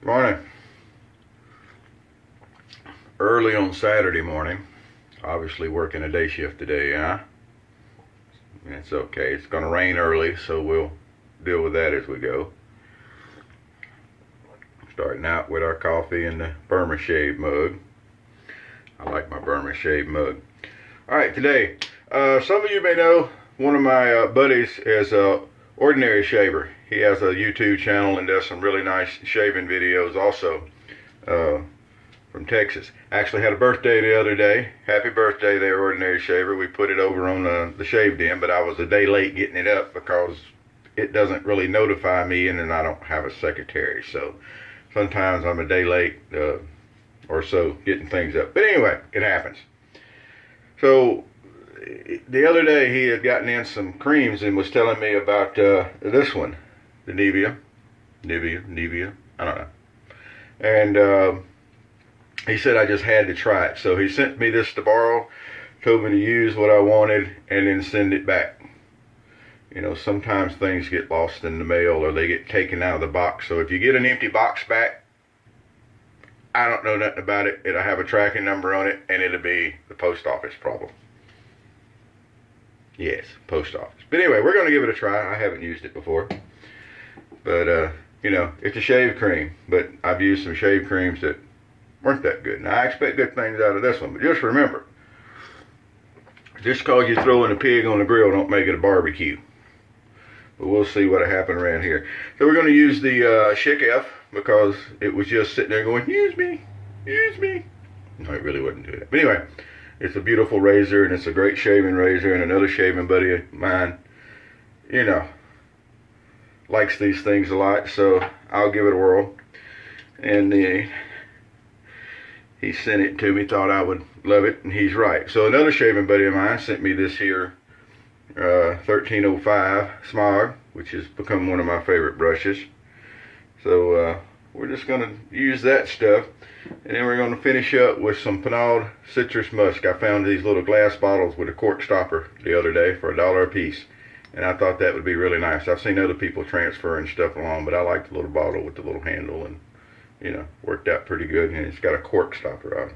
Morning. Early on Saturday morning. Obviously working a day shift today, huh? It's okay. It's going to rain early, so we'll deal with that as we go. Starting out with our coffee in the Burma Shave mug. I like my Burma Shave mug. Alright, today, some of you may know one of my buddies is Ordinary Shaver. He has a YouTube channel and does some really nice shaving videos also, from Texas. Actually had a birthday the other day. Happy birthday there, Ordinary Shaver. We put it over on the shave den, but I was a day late getting it up because it doesn't really notify me, and then I don't have a secretary. So sometimes I'm a day late or so getting things up. But anyway, it happens. So the other day he had gotten in some creams and was telling me about this one, the Nivea, I don't know. And he said I just had to try it. So he sent me this to borrow, told me to use what I wanted, and then send it back. You know, sometimes things get lost in the mail or they get taken out of the box. So if you get an empty box back, I don't know nothing about it. It'll have a tracking number on it, and it'll be the post office problem. Yes, post office. But anyway, we're going to give it a try. I haven't used it before. But, you know, it's a shave cream. But I've used some shave creams that weren't that good. Now, I expect good things out of this one. But just remember, just because you're throwing a pig on the grill don't make it a barbecue. But we'll see what'll happen around here. So we're going to use the Schick F because it was just sitting there going, use me, use me. No, it really wouldn't do that. But anyway, it's a beautiful razor, and it's a great shaving razor, and another shaving buddy of mine, you know, likes these things a lot, so I'll give it a whirl. And he sent it to me, thought I would love it, and he's right. So another shaving buddy of mine sent me this here 1305 Semogue, which has become one of my favorite brushes. So we're just going to use that stuff, and then we're going to finish up with some Pinaud Citrus Musk. I found these little glass bottles with a cork stopper the other day for $1 a piece, and I thought that would be really nice. I've seen other people transferring stuff along, but I like the little bottle with the little handle, and you know, worked out pretty good, and it's got a cork stopper.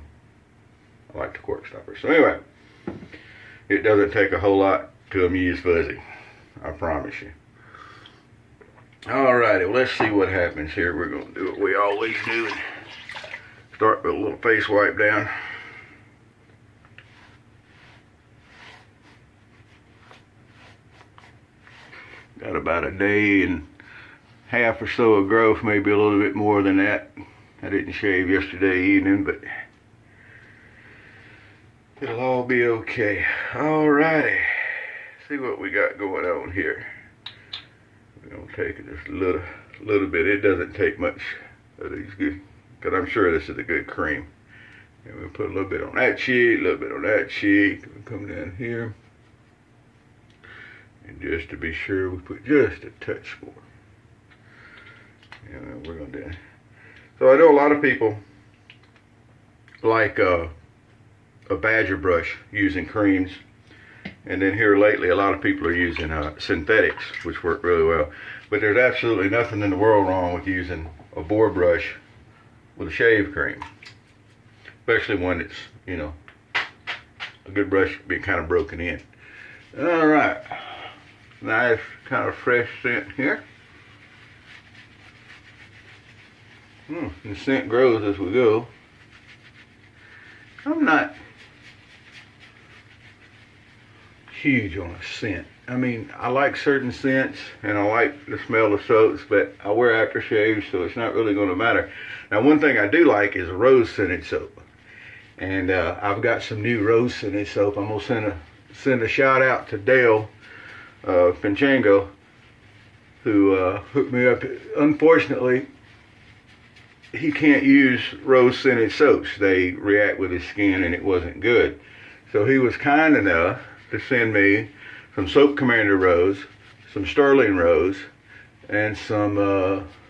I like the cork stopper. So anyway, it doesn't take a whole lot to amuse Fuzzy, I promise you. Alrighty, well, let's see what happens here. We're going to do what we always do and start with a little face wipe down. Got about a day and half or so of growth, maybe a little bit more than that. I didn't shave yesterday evening, but it'll all be okay. Alrighty, see what we got going on here. We're gonna take it just a little bit. It doesn't take much of these good, because I'm sure this is a good cream. And we'll put a little bit on that cheek, a little bit on that cheek. We'll come down here, and just to be sure, we put just a touch more. And we're gonna do it. So I know a lot of people like a badger brush using creams, and then here lately a lot of people are using synthetics, which work really well. But there's absolutely nothing in the world wrong with using a boar brush with a shave cream, especially when it's, you know, a good brush being kind of broken in. All right, nice kind of fresh scent here. The scent grows as we go. I'm not huge on a scent. I mean, I like certain scents, and I like the smell of soaps, but I wear aftershave, so it's not really going to matter. Now, one thing I do like is rose-scented soap, and I've got some new rose-scented soap. I'm gonna send a shout out to Dale Pinchango, who hooked me up. Unfortunately, he can't use rose-scented soaps. They react with his skin, and it wasn't good. So he was kind enough to send me some Soap Commander Rose, some Sterling Rose, and some,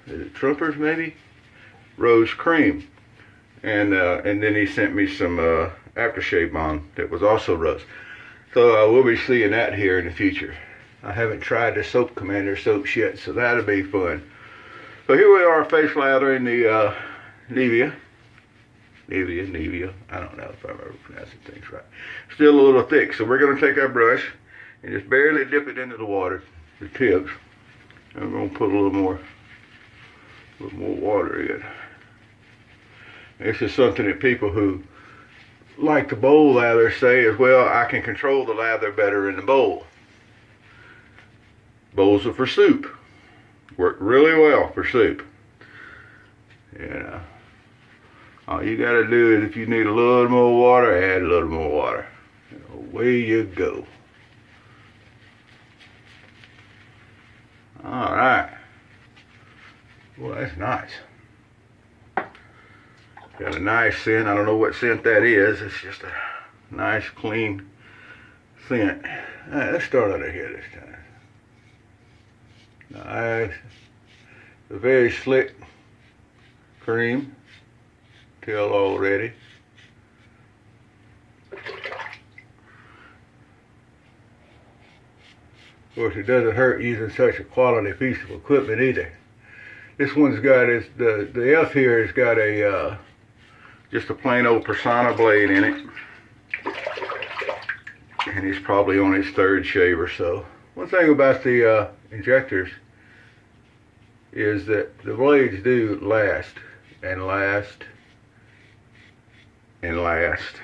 is it Trumpers maybe? Rose Cream. And then he sent me some aftershave balm that was also rose. So we'll be seeing that here in the future. I haven't tried the Soap Commander soaps yet, so that'll be fun. So here we are, face lather in the Nivea. I don't know if I'm ever pronouncing things right. Still a little thick, so we're going to take our brush and just barely dip it into the water, the tips. And we're going to put a little more water in. This is something that people who like the bowl lather say is, well, I can control the lather better in the bowl. Bowls are for soup. Work really well for soup. And all you got to do is, if you need a little more water, add a little more water. And away you go. All right. Well, that's nice. Got a nice scent. I don't know what scent that is. It's just a nice, clean scent. All right, let's start under here this time. Nice. A very slick cream. Tell already. Of course, it doesn't hurt using such a quality piece of equipment either. This one's got the F here has got a just a plain old Persona blade in it, and he's probably on his third shave or so. One thing about the injectors is that the blades do last and last and last.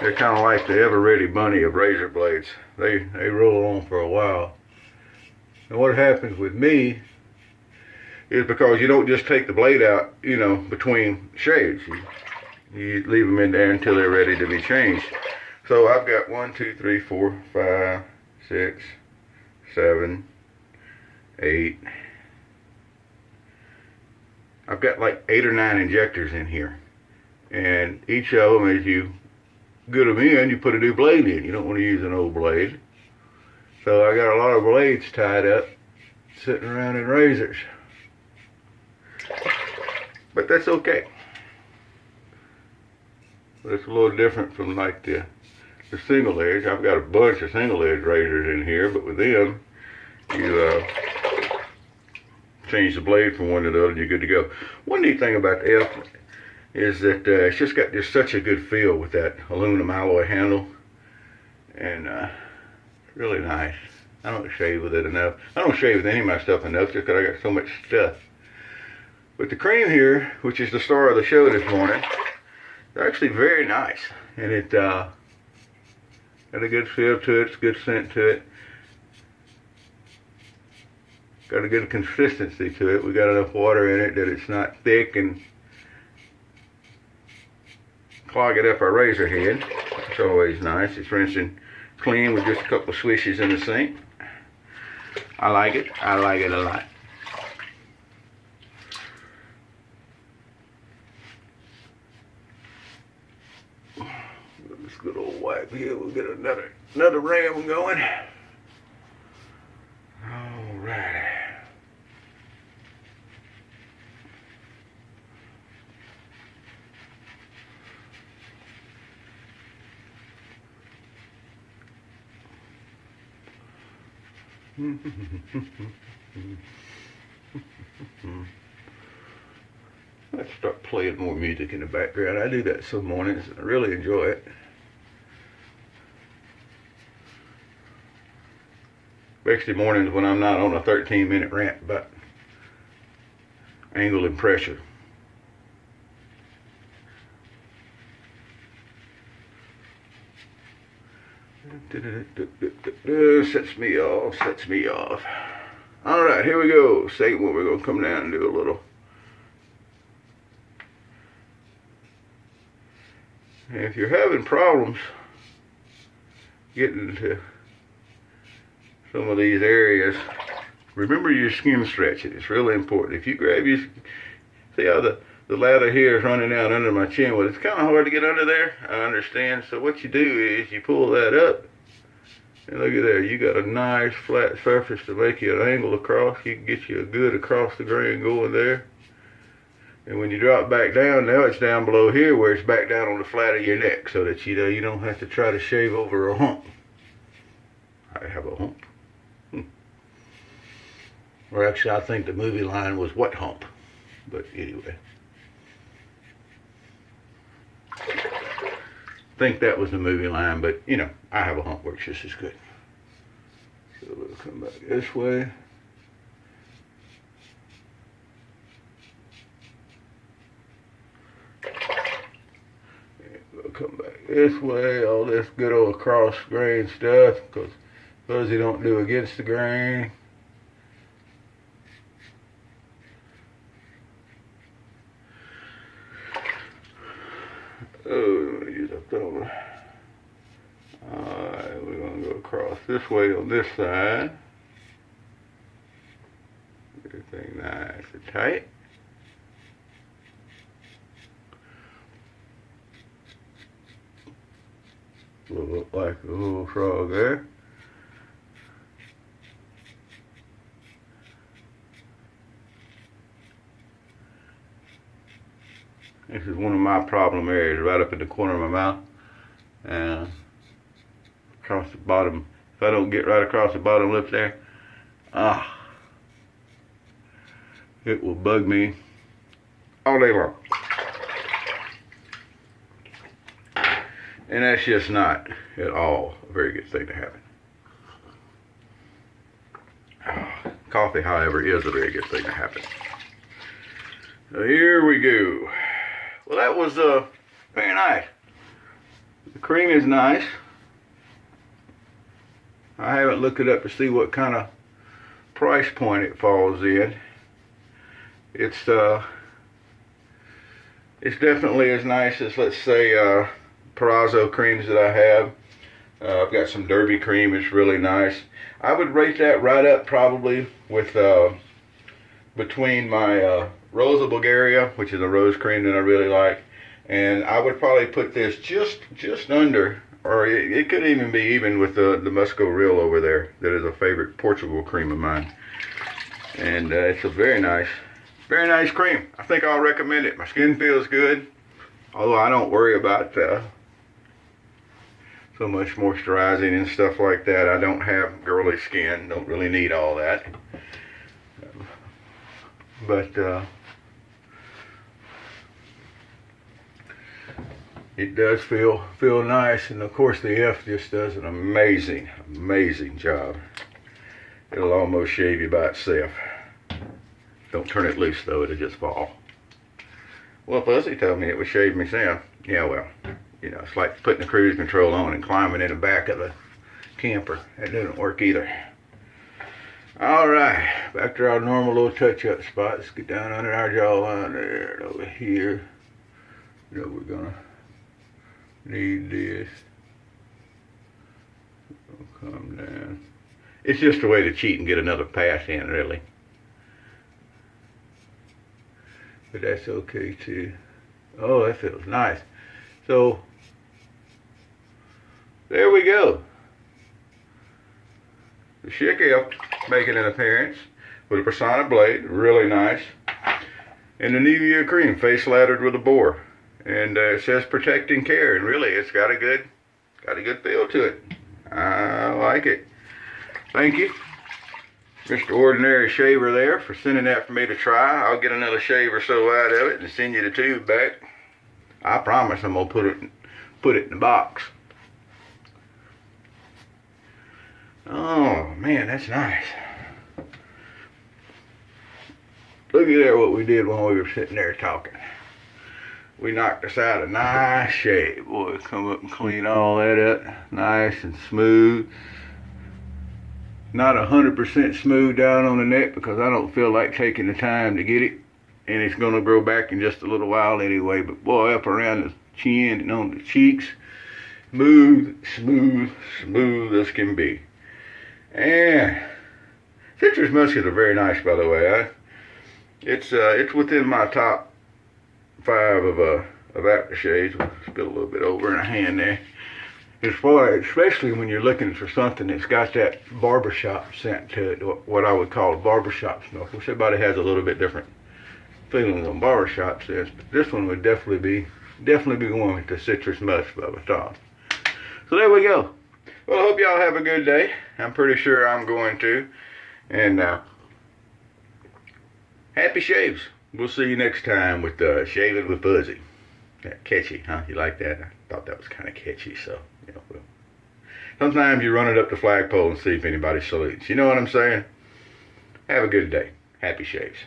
They're kind of like the ever-ready bunny of razor blades. They roll on for a while. And what happens with me is, because you don't just take the blade out, you know, between shaves. You leave them in there until they're ready to be changed. So I've got 1, 2, 3, 4, 5, 6, 7, 8. I've got like 8 or 9 injectors in here. And each of them, as you get them in, you put a new blade in. You don't want to use an old blade. So I got a lot of blades tied up, sitting around in razors. But that's okay. But it's a little different from like the single edge. I've got a bunch of single edge razors in here, but with them, you change the blade from one to the other and you're good to go. One neat thing about the F is that it's just got just such a good feel with that aluminum alloy handle. And really nice. I don't shave with it enough. I don't shave with any of my stuff enough just because I got so much stuff. But the cream here, which is the star of the show this morning, is actually very nice. And it got a good feel to it, it's a good scent to it. Got a good consistency to it. We got enough water in it that it's not thick and clogging up our razor head. It's always nice. It's rinsing clean with just a couple of swishes in the sink. I like it. I like it a lot. This good old wipe here. We'll get another ram going. All right. Let's start playing more music in the background. I do that some mornings and I really enjoy it. Especially mornings when I'm not on a 13-minute rant about angle and pressure. Sets me off. All right, here we go. Second one, we're going to come down and do a little. And if you're having problems getting to some of these areas, remember your skin stretching. It's really important. If you grab your, see how the lather here is running out under my chin. Well, it's kind of hard to get under there. I understand. So what you do is you pull that up. And look at there, you got a nice flat surface to make you an angle across. You can get you a good across the grain going there. And when you drop back down, now it's down below here where it's back down on the flat of your neck, so that you don't have to try to shave over a hump. I have a hump. Or actually, I think the movie line was What Hump. But anyway. I think that was the movie line, but you know, I have a hump works just as good. So we'll come back this way. We'll come back this way, all this good old cross grain stuff, because Fuzzy don't do against the grain. Oh, use a thumb. Alright, we're going to go across this way on this side. Everything nice and tight. Look like a little frog there. This is one of my problem areas, right up in the corner of my mouth. And across the bottom. If I don't get right across the bottom lip there, it will bug me all day long. And that's just not at all a very good thing to happen. Coffee, however, is a very good thing to happen. So here we go. Well, that was very nice. The cream is nice. I haven't looked it up to see what kind of price point it falls in. It's definitely as nice as, let's say, Perazzo creams that I have. I've got some Derby cream. It's really nice. I would rate that right up probably with between my Rosa Bulgaria, which is a rose cream that I really like, and I would probably put this just under, or it could even be even with the Musco Real over there. That is a favorite Portugal cream of mine, and it's a very nice cream. I think I'll recommend it. My skin feels good, although I don't worry about so much moisturizing and stuff like that. I don't have girly skin, don't really need all that. But it does feel nice, and of course the F just does an amazing job. It'll almost shave you by itself. Don't turn it loose though, it'll just fall. Well, Fuzzy told me it would shave myself. Yeah, well, you know, it's like putting the cruise control on and climbing in the back of the camper. That doesn't work either. Alright, back to our normal little touch-up spot. Let's get down under our jawline there, over here. You know, we're gonna need this. It'll come down. It's just a way to cheat and get another pass in, really. But that's okay too. Oh, that feels nice. So, there we go. The Schick F making an appearance with a Persona blade, really nice. And the Nivea cream, face lathered with a boar. And it says protecting care, and really it's got a good feel to it. I like it. Thank you, Mr. Ordinary Shaver there, for sending that for me to try. I'll get another shave or so out of it and send you the tube back. I promise I'm gonna put it in the box. Oh man, that's nice. Look at there what we did when we were sitting there talking. We knocked us out a nice shave. Boy, come up and clean all that up. Nice and smooth. Not 100% smooth down on the neck because I don't feel like taking the time to get it. And it's going to grow back in just a little while anyway. But boy, up around the chin and on the cheeks. Smooth as can be. And Citrus Musk is a very nice, by the way. It's within my top 5 of aftershaves. We'll spill a little bit over in a hand there. As far, especially when you're looking for something that's got that barbershop scent to it, what I would call a barbershop smell. Which everybody has a little bit different feelings on barbershop scents, but this one would definitely be going with the Citrus Musk by Tom. So there we go. Well, I hope y'all have a good day. I'm pretty sure I'm going to. And happy shaves. We'll see you next time with Shaving with Fuzzy. Yeah, catchy, huh? You like that? I thought that was kind of catchy, so, you know. Well, sometimes you run it up the flagpole and see if anybody salutes. You know what I'm saying? Have a good day. Happy shaves.